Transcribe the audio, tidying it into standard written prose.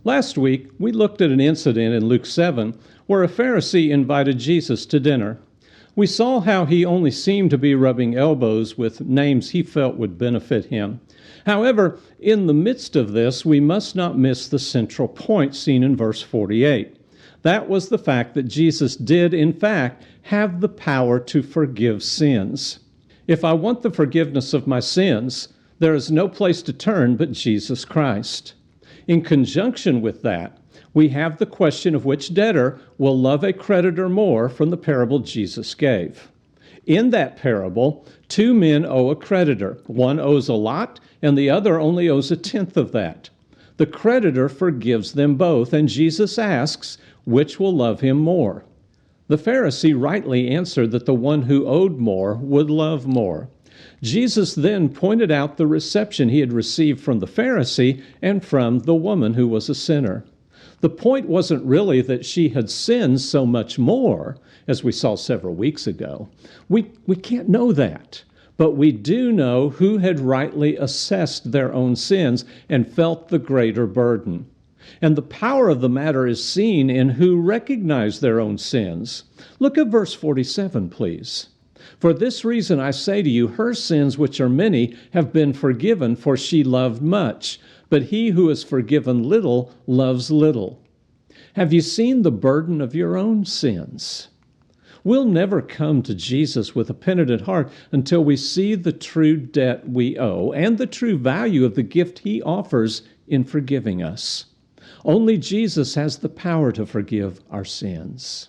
Last week, we looked at an incident in Luke 7 where a Pharisee invited Jesus to dinner. We saw how he only seemed to be rubbing elbows with names he felt would benefit him. However, in the midst of this, we must not miss the central point seen in verse 48. That was the fact that Jesus did, in fact, have the power to forgive sins. If I want the forgiveness of my sins, there is no place to turn but Jesus Christ. In conjunction with that, we have the question of which debtor will love a creditor more from the parable Jesus gave. In that parable, two men owe a creditor. One owes a lot, and the other only owes a tenth of that. The creditor forgives them both, and Jesus asks, which will love him more? The Pharisee rightly answered that the one who owed more would love more. Jesus then pointed out the reception he had received from the Pharisee and from the woman who was a sinner. The point wasn't really that she had sinned so much more, as we saw several weeks ago. We can't know that, but we do know who had rightly assessed their own sins and felt the greater burden. And the power of the matter is seen in who recognized their own sins. Look at verse 47, please. For this reason I say to you, her sins, which are many, have been forgiven, for she loved much. But he who is forgiven little loves little. Have you seen the burden of your own sins? We'll never come to Jesus with a penitent heart until we see the true debt we owe and the true value of the gift he offers in forgiving us. Only Jesus has the power to forgive our sins.